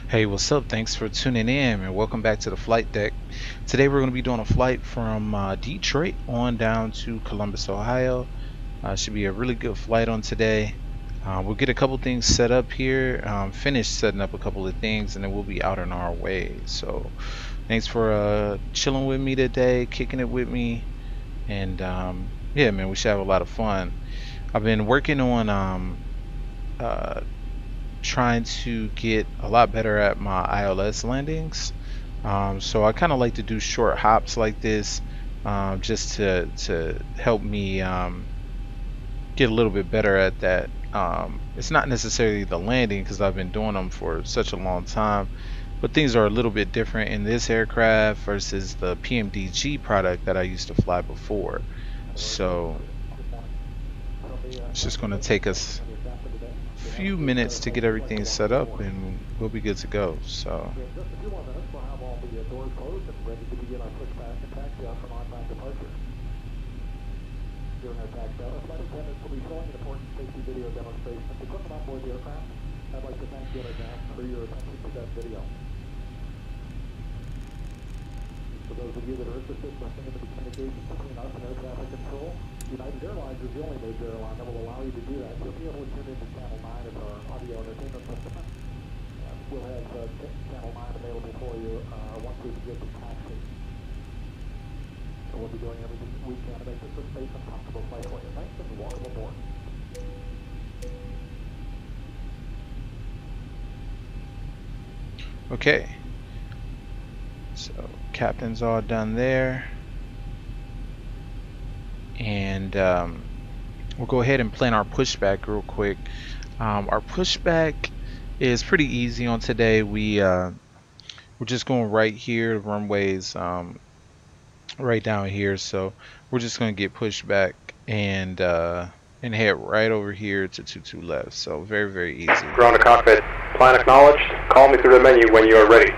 Hey, what's up? Thanks for tuning in and welcome back to the flight deck. Today we're going to be doing a flight from Detroit on down to Columbus, Ohio. Should be a really good flight on today. We'll get a couple things set up here, finish setting up a couple of things, and then we'll be out on our way. So thanks for chilling with me today, kicking it with me, and yeah, man, we should have a lot of fun. I've been working on uh, trying to get a lot better at my ILS landings. So I kind of like to do short hops like this, just to help me get a little bit better at that. It's not necessarily the landing because I've been doing them for such a long time, but things are a little bit different in this aircraft versus the PMDG product that I used to fly before. So it's just going to take us few minutes to get everything set up and we'll be good to go. So during our tax out. Our flight attendants will be showing an important safety video demonstration of the equipment on board the aircraft. I'd like to thank you in advance for your attention to that video. For those of you that are interested in listening to the communications between us and air traffic control, United Airlines is the only major airline that will allow you to do that. You'll be able to tune into Channel 9 as our audio entertainment system. We'll have Channel 9 available for you once we get to taxi. So we'll be doing everything we can to make this a safe and comfortable flight for you. Thanks and welcome aboard. okay, so captain's all done there, and we'll go ahead and plan our pushback real quick. Our pushback is pretty easy on today. We're just going right here. The runway's right down here, so we're just going to get pushed back and head right over here to 22 left. So very easy. Ground to cockpit. Plan acknowledged. Call me through the menu when you are ready.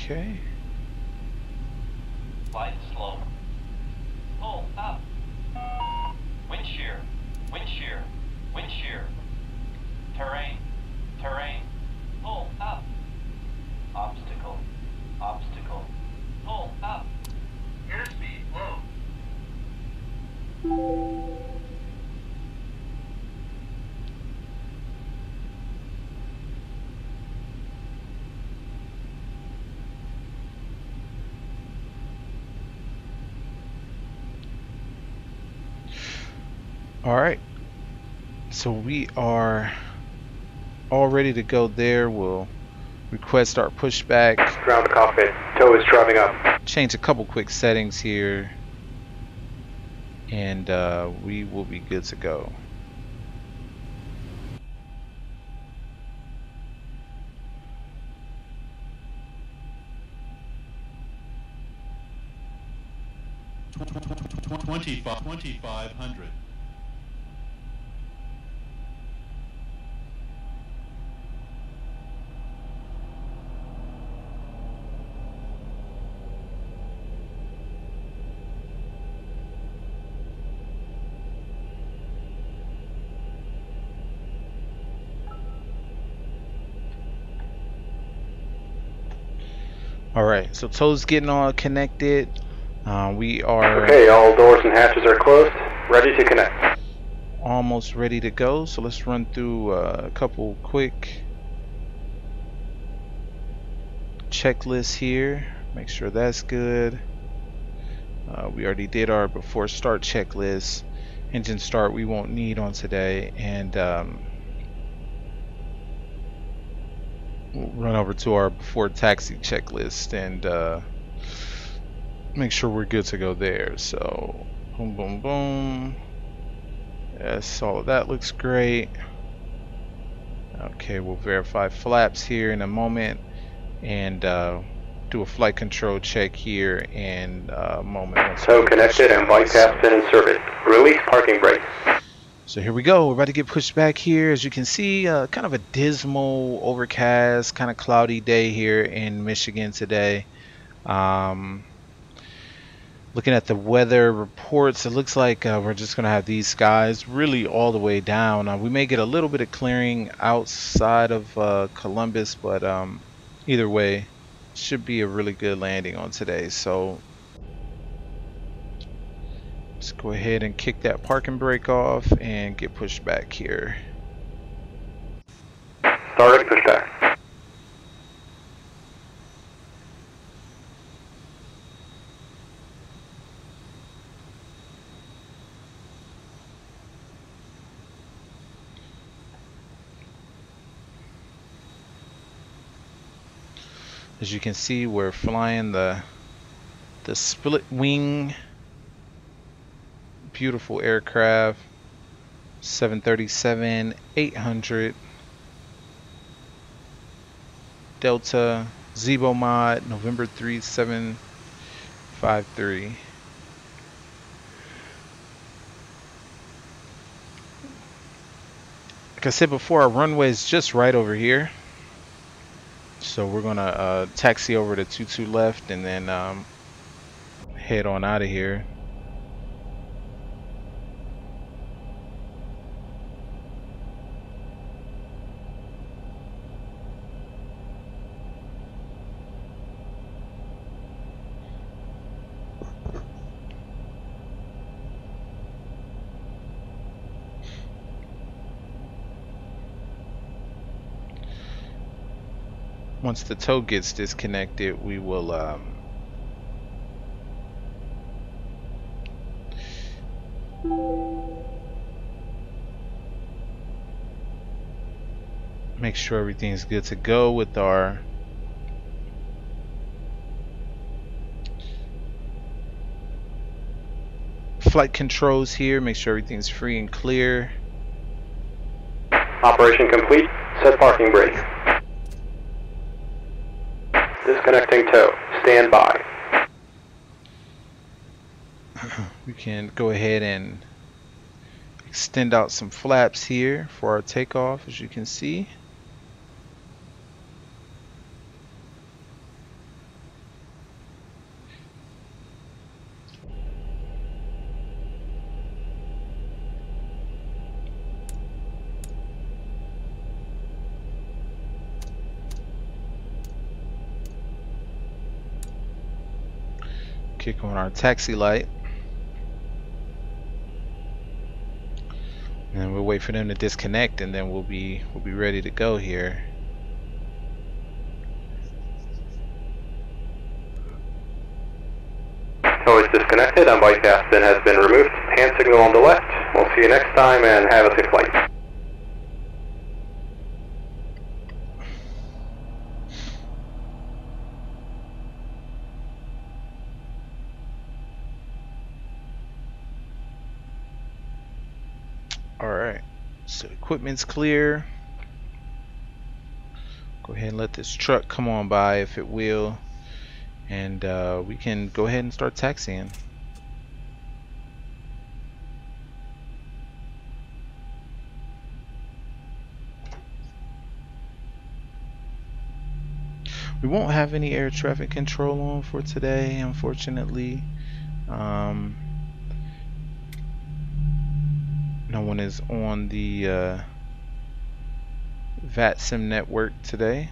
Okay. Flight slow. Pull up. Wind shear. Wind shear. Wind shear. Terrain. Terrain. Pull up. Obstacle. Obstacle. Pull up. Airspeed low. All right, so we are all ready to go there. We'll request our pushback. Ground to cockpit. Tow is driving up. Change a couple quick settings here, and we will be good to go. $2,500. All right, so tow's getting all connected. We are Okay, all doors and hatches are closed. Ready to connect. almost ready to go. So let's run through a couple quick checklists here. Make sure that's good. We already did our before start checklist. Engine start we won't need on today, and we'll run over to our before taxi checklist and make sure we're good to go there. So boom boom boom. Yes, all of that looks great. Okay, we'll verify flaps here in a moment and do a flight control check here in a moment. once we So get connected pushed and back. bypassed and inserted. Release parking brake. So here we go. We're about to get pushed back here. As you can see, kind of a dismal, overcast, kind of cloudy day here in Michigan today. Looking at the weather reports, it looks like we're just going to have these skies really all the way down. We may get a little bit of clearing outside of Columbus, but either way, should be a really good landing on today. So let's go ahead and kick that parking brake off and get pushed back here. Started pushback. As you can see, we're flying the split wing, beautiful aircraft, 737-800 Delta Zebo mod, November 3753. Like I said before, our runway is just right over here. So we're gonna taxi over to 22 left and then head on out of here. Once the tow gets disconnected, we will make sure everything's good to go with our flight controls here. Make sure everything's free and clear. Operation complete. Set parking brake. Disconnecting tow. Stand by. We can go ahead and extend out some flaps here for our takeoff, as you can see. Kick on our taxi light. And we'll wait for them to disconnect and then we'll be ready to go here. Tow is disconnected and bypass bin has been removed. Hand signal on the left. We'll see you next time and have a safe flight. Alright, so equipment's clear. Go ahead and let this truck come on by if it will. And we can go ahead and start taxiing. We won't have any air traffic control on for today, unfortunately. No one is on the VATSIM network today.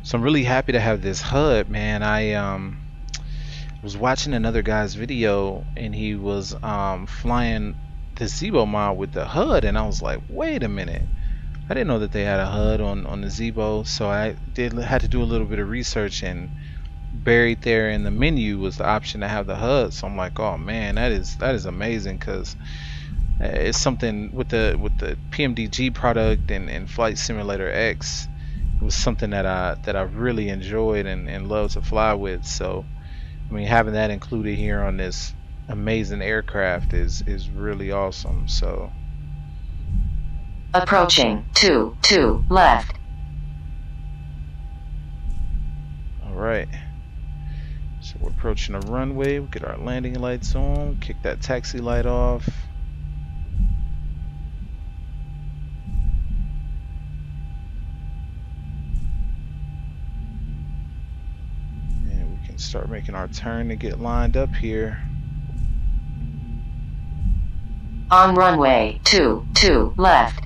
So I'm really happy to have this HUD, man. I was watching another guy's video and he was flying the Zebo mod with the HUD, and I was like, wait a minute, I didn't know that they had a HUD on the Zebo. So I had to do a little bit of research, and buried there in the menu was the option to have the HUD. So I'm like, oh man, that is amazing, because it's something with the PMDG product and Flight Simulator X. It was something that I really enjoyed and love to fly with. So I mean, having that included here on this amazing aircraft is really awesome. So approaching 2 left. all right. So we're approaching the runway. We get our landing lights on. Kick that taxi light off. And we can start making our turn to get lined up here. On runway 2 left.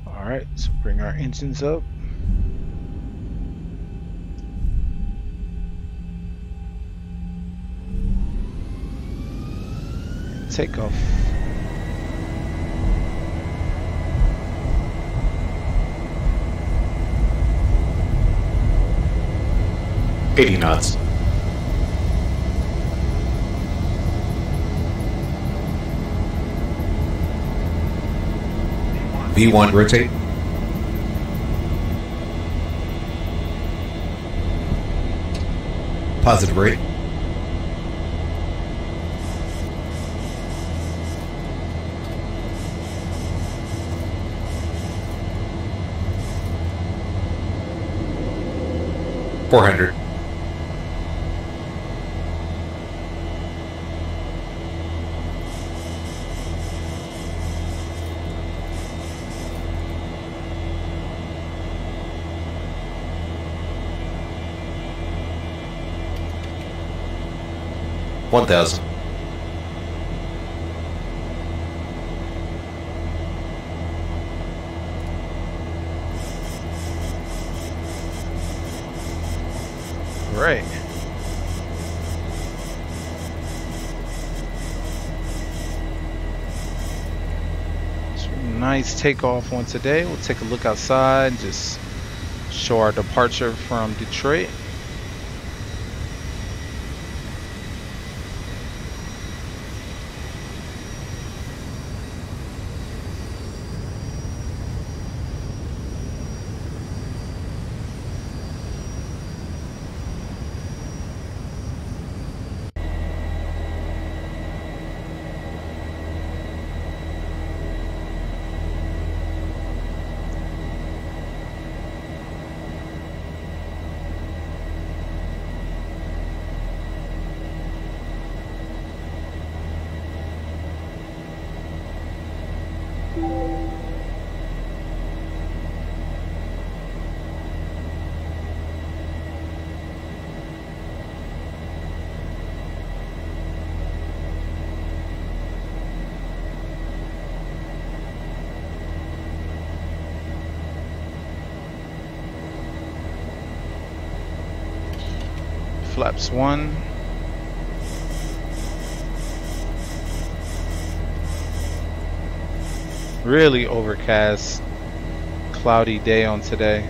Alright, so bring our engines up. And take off. $80 knots. V1 rotate. Positive rate. $400. $1,000. Right. So nice takeoff on today. We'll take a look outside and just show our departure from Detroit. Flaps 1. Really overcast, cloudy day on today.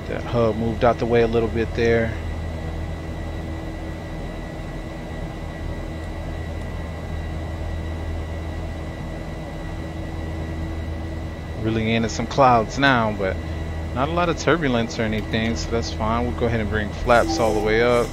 That hub moved out the way a little bit there. Really into some clouds now, but not a lot of turbulence or anything, so that's fine. We'll go ahead and bring flaps all the way up.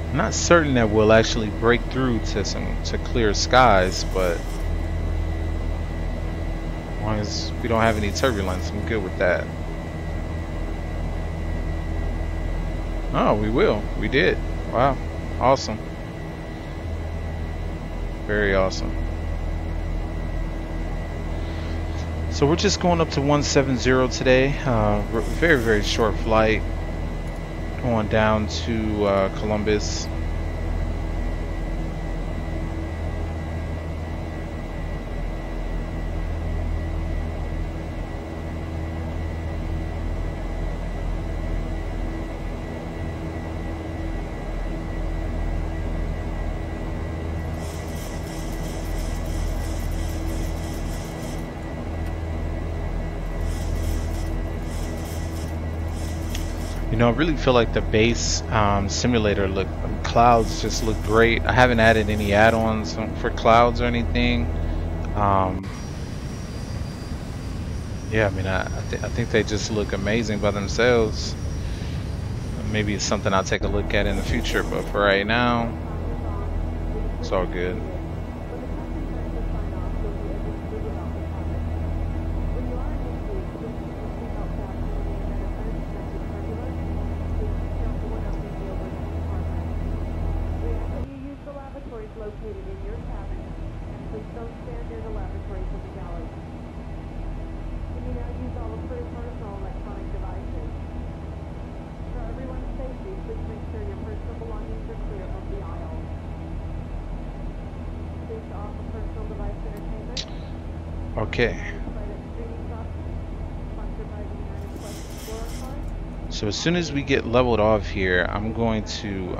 I'm not certain that we'll actually break through to clear skies, but as long as we don't have any turbulence, I'm good with that. Oh, we will. We did. Wow. Awesome. Very awesome. So we're just going up to 170 today. Very, very short flight going down to Columbus. You know, I really feel like the base simulator clouds just look great. I haven't added any add-ons for clouds or anything. Yeah, I mean, I think they just look amazing by themselves. Maybe it's something I'll take a look at in the future, but for right now, it's all good. Located in your cabin. Please don't stand near the laboratories in the galley. Can you now use all of your personal electronic devices? For everyone's safety, please make sure your personal belongings are clear of the aisle. Please offer personal device entertainment. Okay. So as soon as we get leveled off here, I'm going to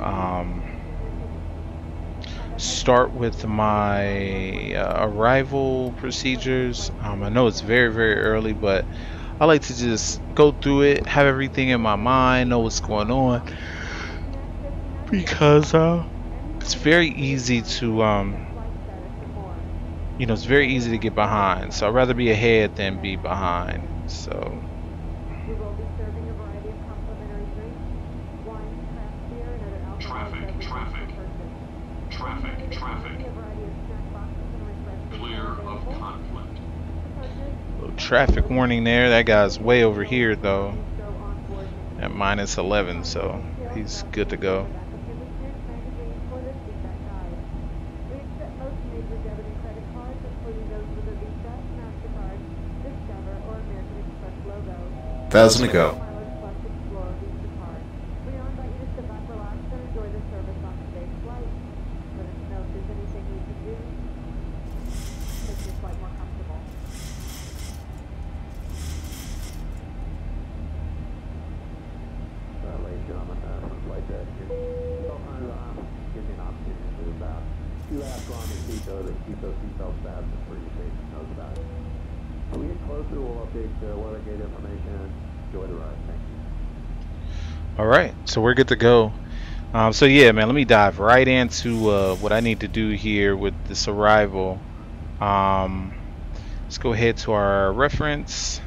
start with my arrival procedures. I know it's very, very early, but I like to just go through it, have everything in my mind, know what's going on, because it's very easy to you know, it's very easy to get behind. So I'd rather be ahead than be behind. So traffic warning there. That guy's way over here though at -11, so he's good to go. $1,000 to go. Keep those seatbelts fastened for your safety knows about it. When we get closer, we'll update the weather gate information. Enjoy the ride. Thank you. All right, so we're good to go. So yeah, man, let me dive right into what I need to do here with this arrival. Let's go ahead to our reference,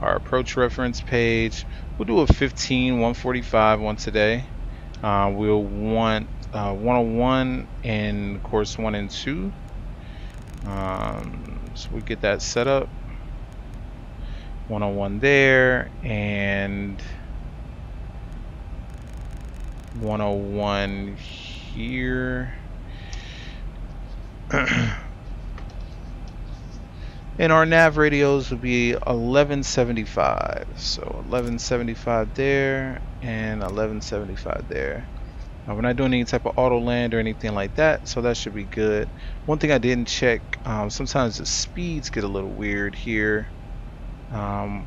our approach reference page. We'll do a 145 one today. We'll want 101 and course 1 and 2. So we get that set up. 101 there and 101 here. And our nav radios will be 1175. So 1175 there and 1175 there. We're not doing any type of auto land or anything like that, so that should be good. One thing I didn't check, sometimes the speeds get a little weird here on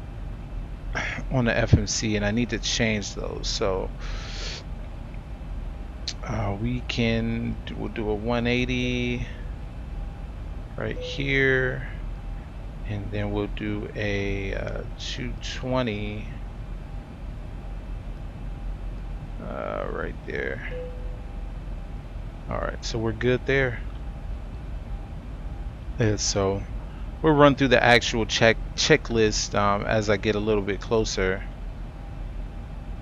the FMC, and I need to change those. So we'll do a 180 right here, and then we'll do a 220 right there. Alright, so we're good there. And so we'll run through the actual checklist as I get a little bit closer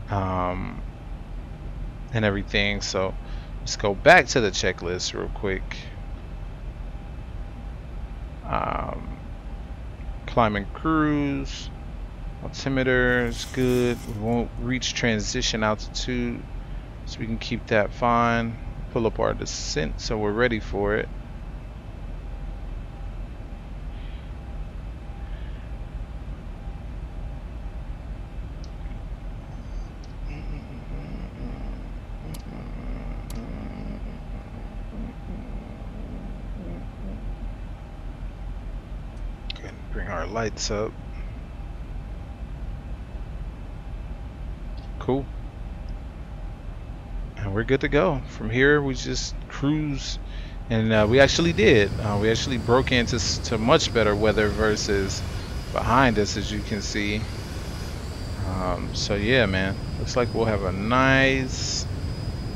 and everything. So let's go back to the checklist real quick. Climbing cruise, altimeter is good. We won't reach transition altitude, so we can keep that fine. Pull up our descent so we're ready for it. Bring our lights up. Cool. And we're good to go. From here, we just cruise. And we actually did. We actually broke into to much better weather versus behind us, as you can see. So yeah, man. Looks like we'll have a nice,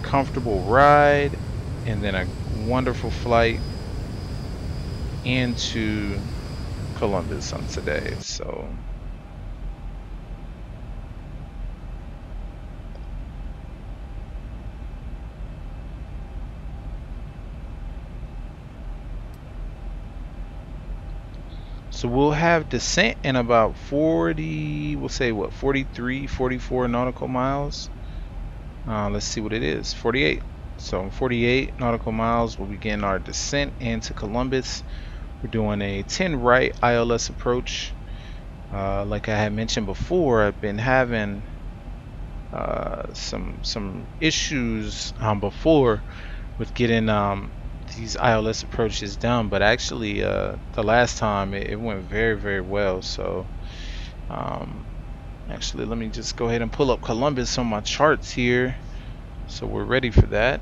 comfortable ride. And then a wonderful flight into Columbus on today. So we'll have descent in about 40, we'll say what, 43, 44 nautical miles. Let's see what it is. 48. So 48 nautical miles, we'll begin our descent into Columbus. We're doing a 10 right ILS approach. Like I had mentioned before, I've been having some issues before with getting these ILS approaches done, but actually the last time it went very well. So actually, let me just go ahead and pull up Columbus on my charts here, so we're ready for that.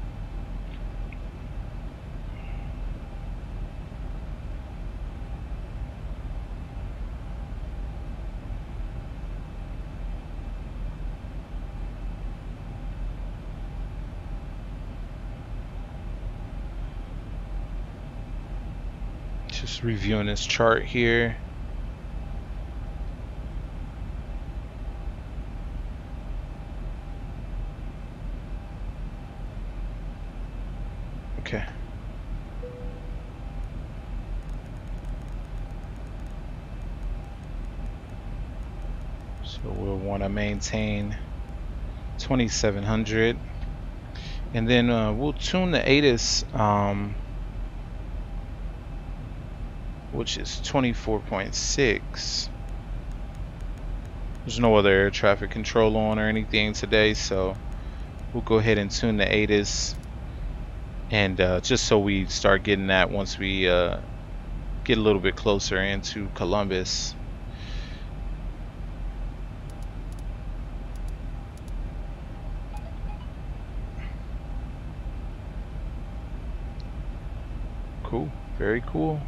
Just reviewing this chart here. Okay. So we'll want to maintain 2700, and then we'll tune the ATIS, which is 24.6. There's no other air traffic control on or anything today, so we'll go ahead and tune the ATIS, and just so we start getting that once we get a little bit closer into Columbus. Cool, very cool.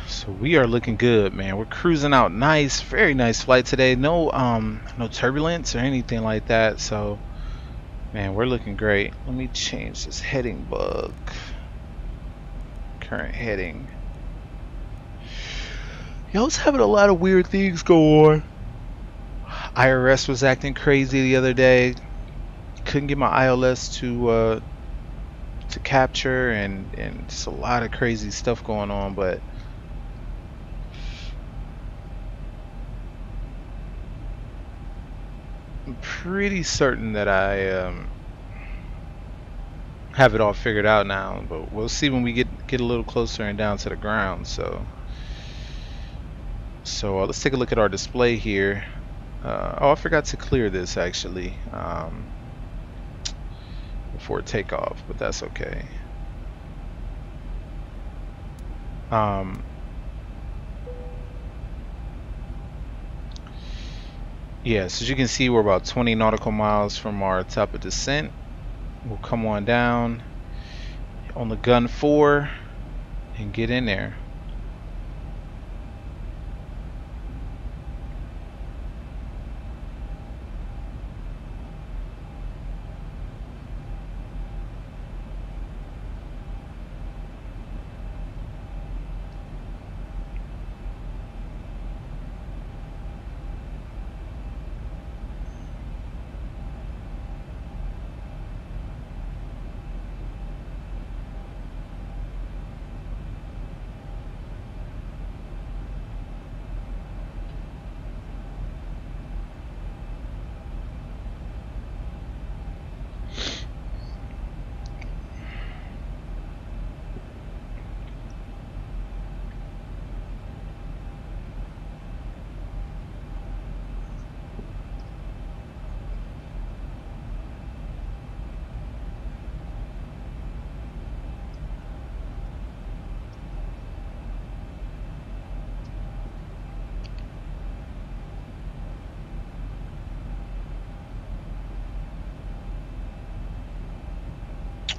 So we are looking good, man. We're cruising out nice, very nice flight today. No no turbulence or anything like that. So man, we're looking great. Let me change this heading bug. Current heading. I was having a lot of weird things go on. IRS was acting crazy the other day. Couldn't get my ILS to capture, and just a lot of crazy stuff going on, but I'm pretty certain that I have it all figured out now, but we'll see when we get a little closer and down to the ground. So let's take a look at our display here. Oh, I forgot to clear this actually before takeoff, but that's okay. Yeah, so as you can see, we're about 20 nautical miles from our top of descent. We'll come on down on the gun 4 and get in there.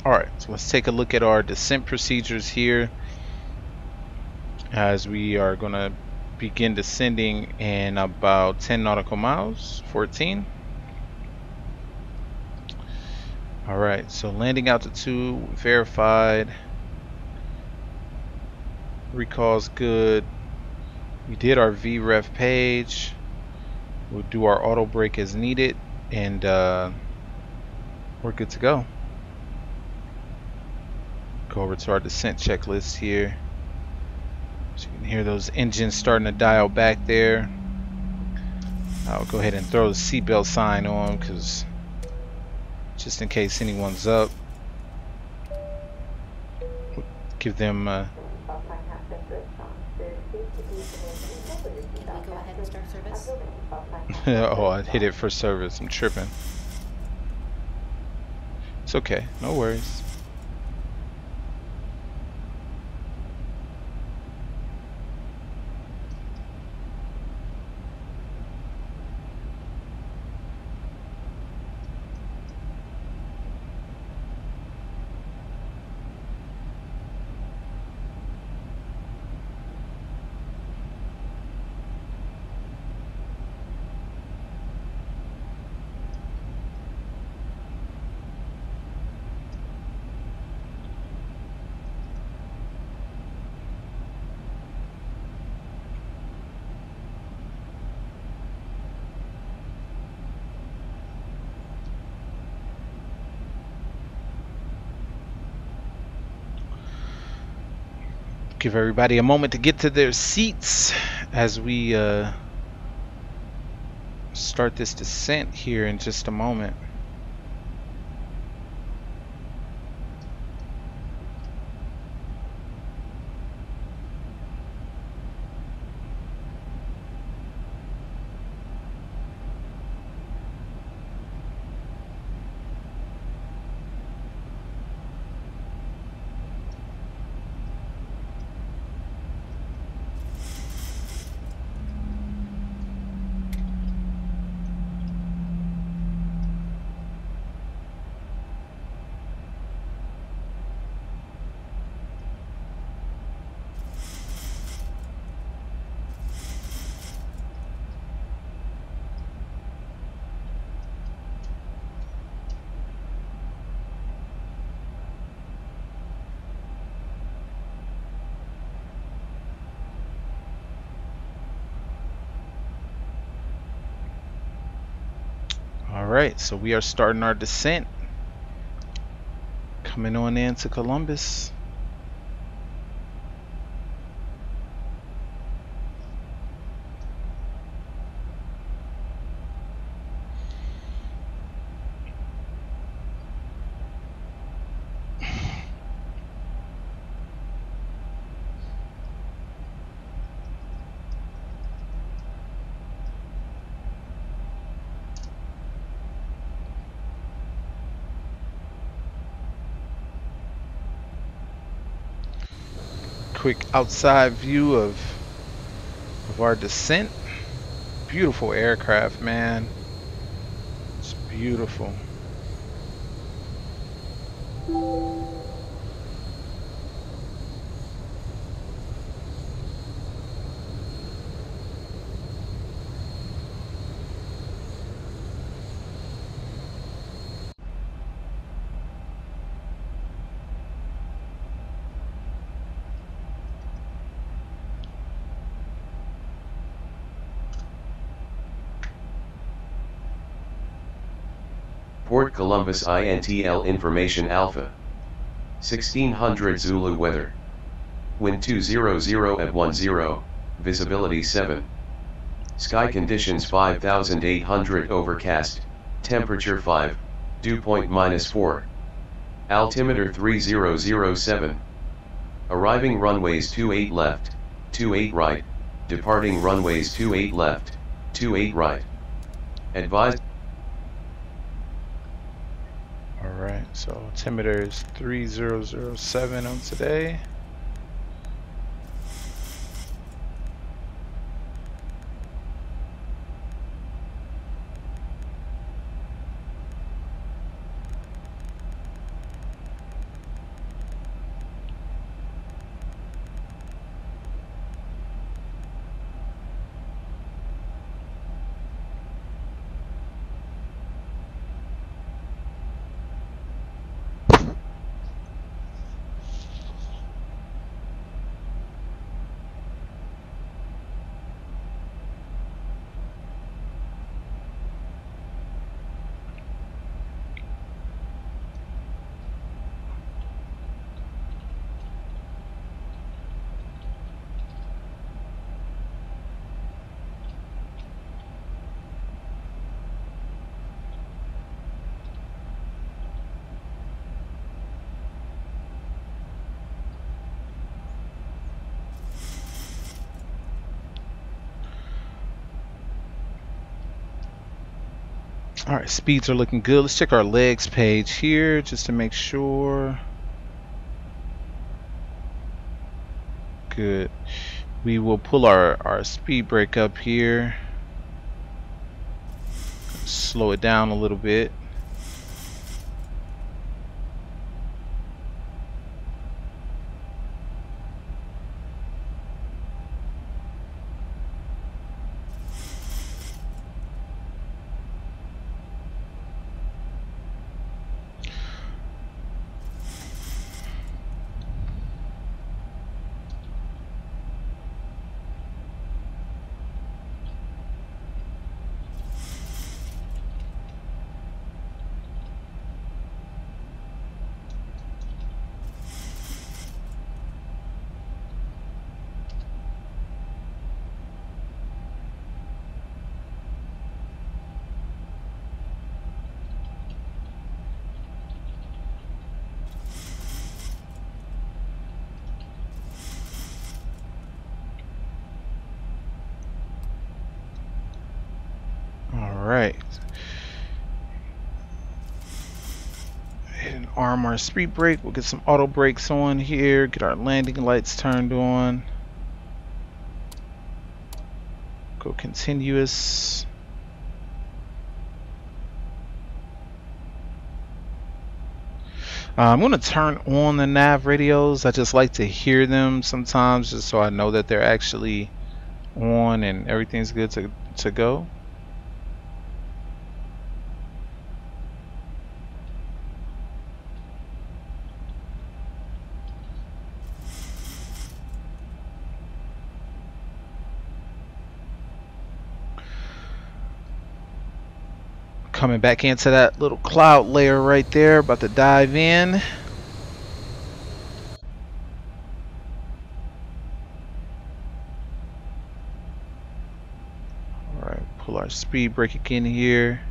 Alright, so let's take a look at our descent procedures here as we are going to begin descending in about 10 nautical miles, 14. Alright, so landing altitude verified. Recall's good. We did our VREF page. We'll do our auto brake as needed, and we're good to go. Go over to our descent checklist here. So you can hear those engines starting to dial back there. I'll go ahead and throw the seatbelt sign on, because just in case anyone's up, give them Can we go ahead and start service? oh, I hit it for service. I'm tripping. It's okay, no worries. Give everybody a moment to get to their seats as we start this descent here in just a moment. Alright, so we are starting our descent. Coming on into Columbus. Quick outside view of our descent. Beautiful aircraft, man. It's beautiful. Port Columbus INTL Information Alpha. 1600 Zulu weather. Wind 200 at 10, visibility 7. Sky conditions 5800 overcast, temperature 5, dew point -4. Altimeter 3007. Arriving runways 28 left, 28 right, departing runways 28 left, 28 right. Advised. Alright, so altimeter is 3007 on today. Alright, speeds are looking good. Let's check our legs page here just to make sure. Good. We will pull our speed brake up here. Slow it down a little bit. Alright. And arm our speed brake. We'll get some auto brakes on here. Get our landing lights turned on. Go continuous. I'm going to turn on the nav radios. I just like to hear them sometimes just so I know that they're actually on and everything's good to go. Coming back into that little cloud layer right there, about to dive in. Alright, pull our speed brake again here.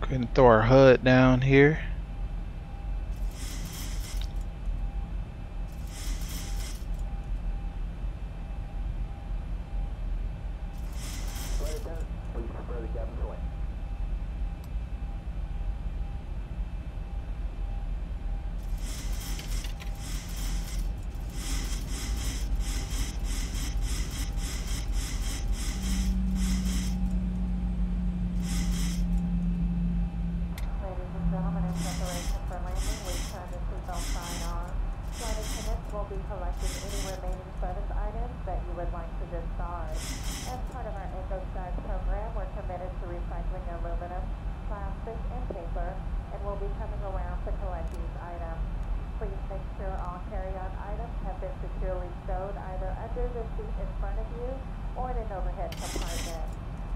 ahead and throw our HUD down here. Flight attendants, please prepare the cabin for landing. Ladies and gentlemen, in preparation for landing, we turn the seatbelt sign on. Flight attendants will be collecting any remaining service items that you would like to discard. As part of our EcoStars program, we're committed to recycling aluminum, plastic, and paper, and we'll be coming around to collect these items. Please make sure all carry-on items have been securely stowed either under the seat in front of you or in an overhead compartment.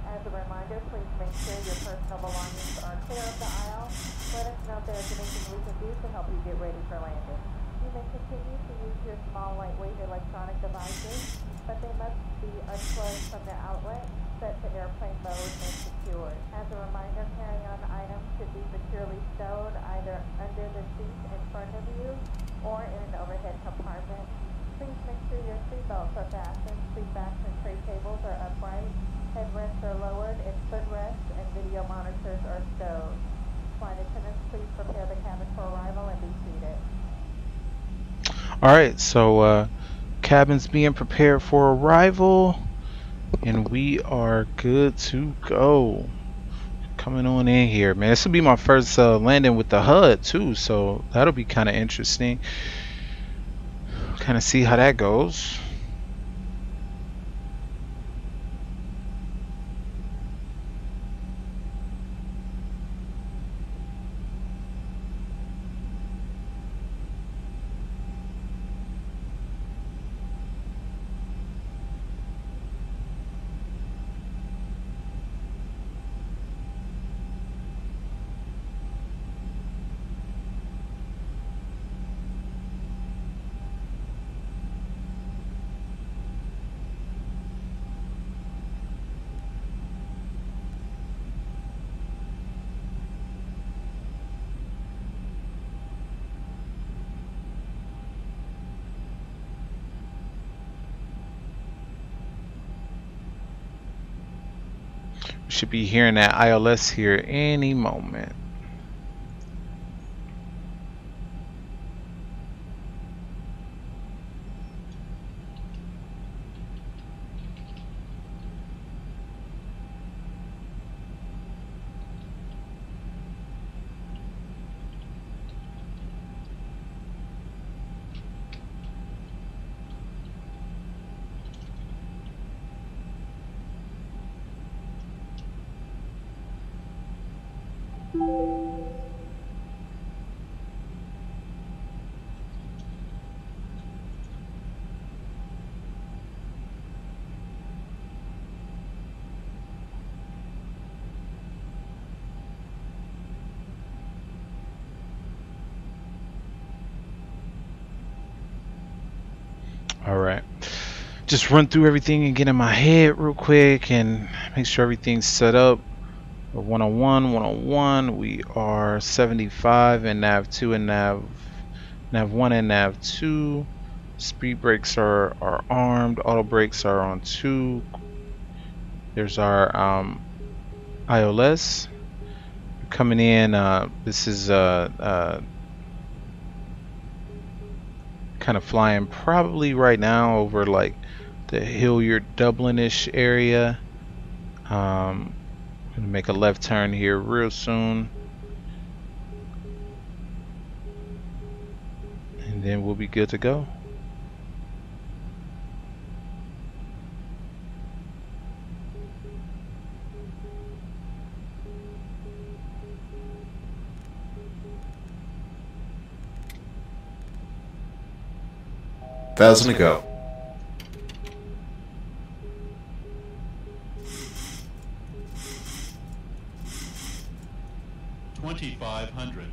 As a reminder, please make sure your personal belongings are clear of the aisle. Let us know if there's anything we can do to help you get ready for landing. You may continue to use your small, lightweight electronic devices, but they must be unplugged from the outlet, set to airplane mode, and secured. As a reminder, carry-on items should be securely stowed either under the seat in front of you or in an overhead compartment. Please make sure your seatbelts are fastened, seat backs and tray tables are upright, headrests are lowered, and footrests and video monitors are stowed. Flight attendants, please prepare the cabin for arrival and be seated. Alright, so cabin's being prepared for arrival, and we are good to go. Coming on in here, man. This will be my first landing with the HUD too, so that'll be kind of interesting. Kind of see how that goes. Should be hearing that ILS here any moment. Alright, just run through everything and get in my head real quick and make sure everything's set up. 101, we are 75 and nav2 and nav1 and nav2. Speed brakes are armed, auto brakes are on 2. There's our ILS coming in. This is kind of flying probably right now over like the Hilliard Dublin-ish area. Gonna make a left turn here real soon, and then we'll be good to go. Thousand to go. $2,500.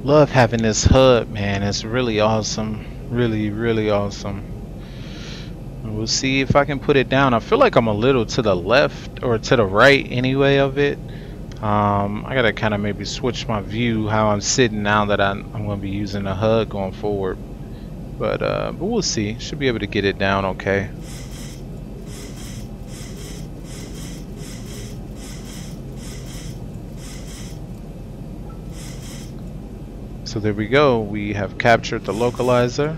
Love having this HUD, man. It's really awesome. Really, really awesome. We'll see if I can put it down. I feel like I'm a little to the left or to the right anyway of it. I gotta kind of maybe switch my view how I'm sitting now that I'm gonna be using the HUD going forward. But we'll see. Should be able to get it down okay. So there we go. We have captured the localizer.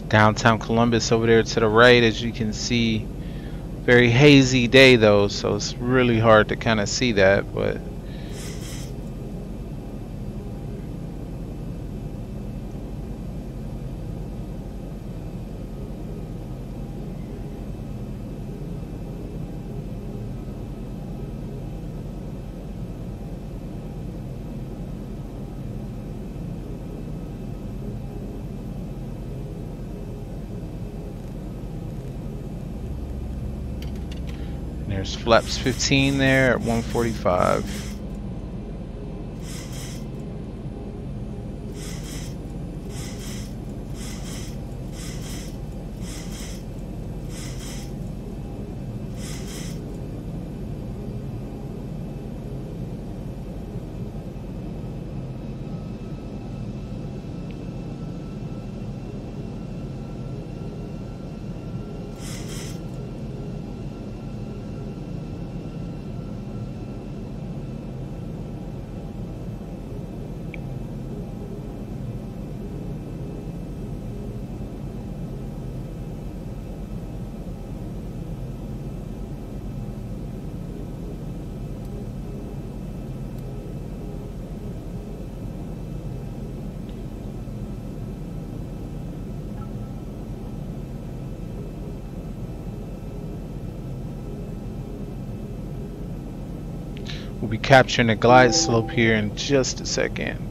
Downtown Columbus over there to the right, as you can see. Very hazy day though, so it's really hard to kind of see that, but there's flaps 15 there at 145. We'll be capturing the glide slope here in just a second.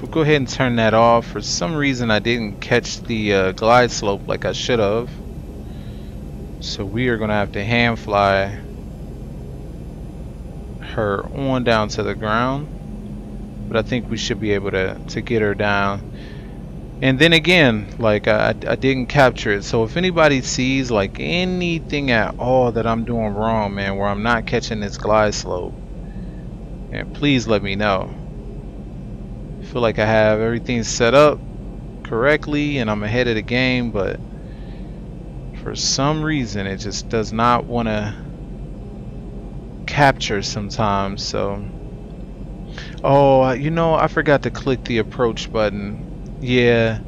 We'll go ahead and turn that off. For some reason I didn't catch the glide slope like I should have, so we are gonna have to hand fly her on down to the ground, but I think we should be able to get her down. And then again, like I didn't capture it, so if anybody sees like anything at all that I'm doing wrong, man, where I'm not catching this glide slope, and please let me know. Feel like I have everything set up correctly and I'm ahead of the game, but for some reason it just does not want to capture sometimes. So oh, you know, I forgot to click the approach button. Yeah,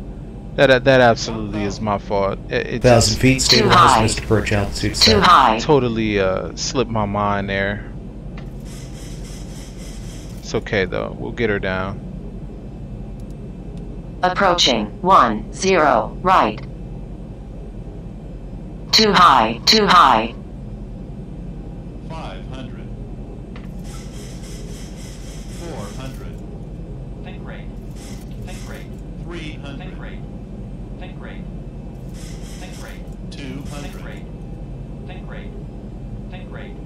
that absolutely is my fault. It 1,000 feet, stabilize, missed approach altitude. Too high. Totally slipped my mind there. It's okay though, we'll get her down. Approaching 10 right. Too high, too high. 500. 400. Think rate. Think rate. 300. Think rate. Think rate. Think rate. 200. Think rate. Think rate. Think rate.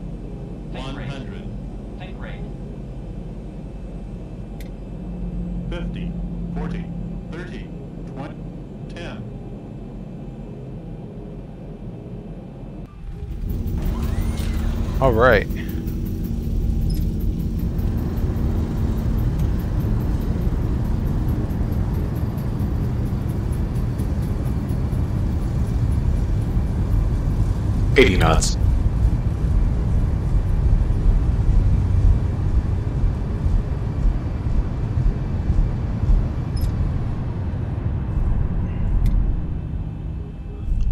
Think rate. 100. Think rate. 50, 40, 30, 20, 10. All right. knots.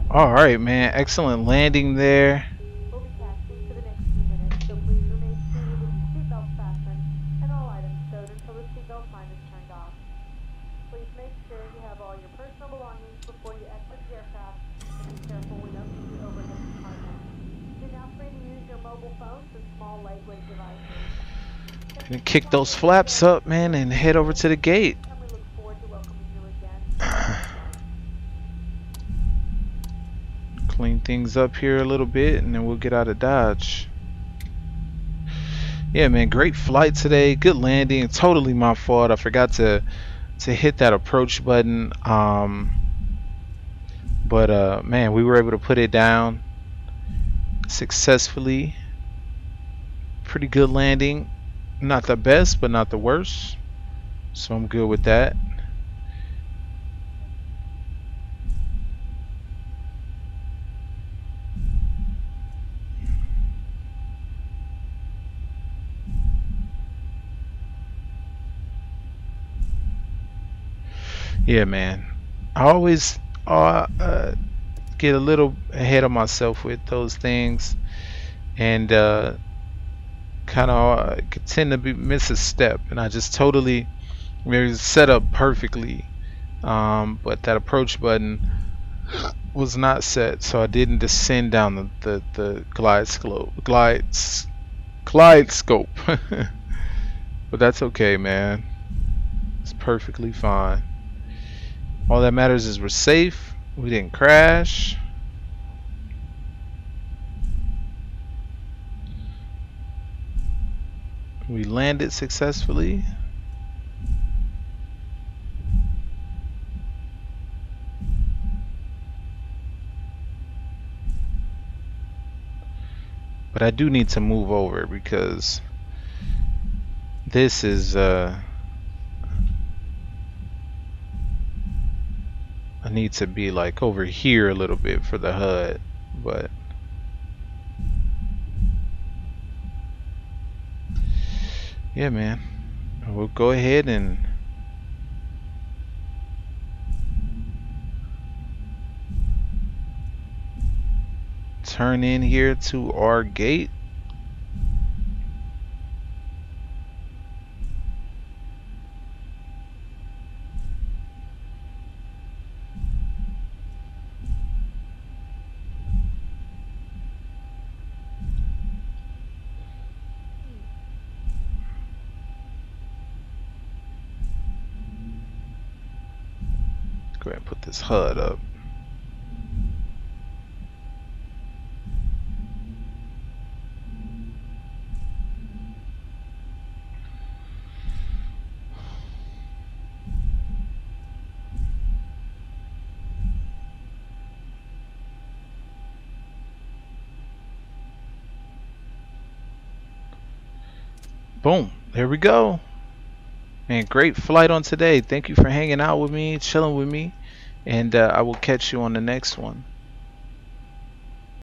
All right, man. Excellent landing there. We'll be taxiing for the next few minutes, so please remain seated with your seatbelts fastened and all items stowed until the seatbelt sign is turned off. Please make sure you have all your personal belongings before you exit the aircraft, and be careful we don't need the overhead compartment. You're now free to use your mobile phones and small lightweight devices. Gonna kick those flaps up, man, and head over to the gate. And we look forward to welcoming you again. Clean things up here a little bit, and then we'll get out of Dodge. Yeah, man, great flight today. Good landing. Totally my fault. I forgot to hit that approach button. But man, we were able to put it down successfully. Pretty good landing. Not the best, but not the worst. So I'm good with that. Yeah, man. I always get a little ahead of myself with those things, and kind of tend to miss a step, and I just totally set up perfectly, but that approach button was not set, so I didn't descend down the glide scope. But that's okay, man. It's perfectly fine. All that matters is we're safe. We didn't crash. We landed successfully. But I do need to move over because this is I need to be like over here a little bit for the HUD, but yeah, man, we'll go ahead and turn in here to our gate. Go ahead and put this HUD up. Boom, there we go. Man, great flight on today. Thank you for hanging out with me, chilling with me, and I will catch you on the next one.